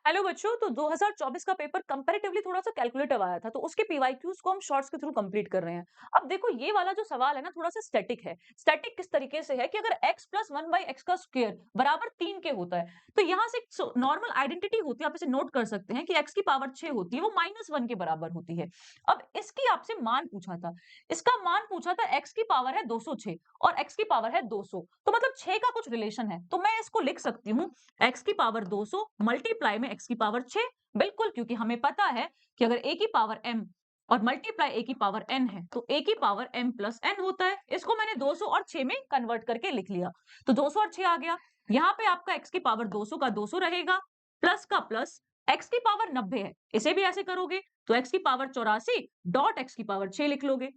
Hello बच्चों, तो 2024 का पेपर कंपैरेटिवली थोड़ा-सा कैलकुलेटिव आया था, तो उसके पीवाईक्यूज को हम शॉर्ट्स के थ्रू कंप्लीट कर रहे हैं। अब देखो ये वाला जो सवाल है ना थोड़ा-सा स्टैटिक है। स्टैटिक किस तरीके से है कि अगर x + 1/x का स्क्वायर बराबर 3 के होता है, तो यहाँ से नॉर्मल आइडेंटिटी होती है, आप इसे नोट कर सकते हैं कि x की पावर 6 होती है, वो -1 के बराबर होती है। अब इसकी आपसे मान पूछा था, इसका मान पूछा था x की पावर है 206 और x की पावर है 200, तो मतलब 6 का कुछ रिलेशन है, तो मैं इसको लिख सकती हूँ x की पावर 200 मल्टीप्लाई में x की पावर 6, बिल्कुल, क्योंकि हमें पता है कि अगर a की पावर m और मल्टीप्लाई a की पावर n है तो a की पावर m प्लस n होता है। इसको मैंने 200 और 6 में कन्वर्ट करके लिख लिया, तो 200 और 6 आ गया। यहाँ पे आपका x की पावर 200 का 200 रहेगा, प्लस का प्लस, x की पावर 90 है, इसे भी ऐसे करोगे तो x की पावर 84 डॉट x की पावर 6 लिख लोगे,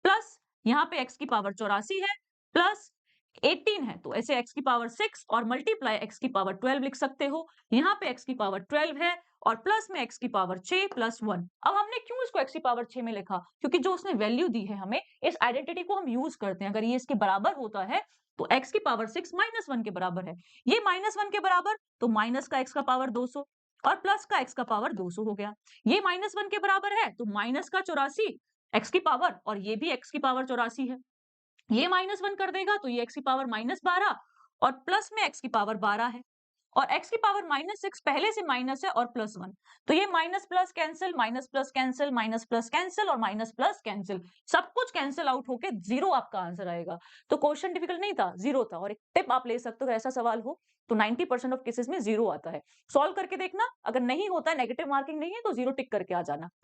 प्लस यहाँ पे x की पावर 84 है, प्लस 18 है तो ऐसे x की पावर 6 और मल्टीप्लाई x की पावर 12 लिख सकते हो। यहाँ पे x की पावर 12 है और प्लस में x की पावर 6 प्लस 1। अब हमने क्यों इसको x की पावर 6 में लिखा? क्योंकि जो उसने वैल्यू दी है हमें, इस आइडेंटिटी को हम यूज करते हैं। अगर ये इसके बराबर होता है तो x की पावर 6 -1 के बराबर है। ये -1 के बराबर तो माइनस का x का पावर 200 और प्लस का x का पावर 200 हो गया। ये -1 के बराबर है तो माइनस का 84 x की पावर, और ये भी x की पावर 84 है। ये -1 कर देगा तो ये x की पावर -12 और प्लस में x की पावर 12 है, और x की पावर -6 पहले से माइनस है और प्लस 1, तो ये minus plus cancel, minus plus cancel, minus plus cancel और माइनस प्लस कैंसिल, सब कुछ कैंसिल आउट होके जीरो आपका आंसर आएगा। तो क्वेश्चन डिफिकल्ट नहीं था, जीरो था। और एक टिप आप ले सकते हो, अगर ऐसा सवाल हो तो 90% ऑफ केसेस में जीरो आता है। सॉल्व करके देखना, अगर नहीं होता है, नेगेटिव मार्किंग नहीं है, तो जीरो टिक करके आ जाना।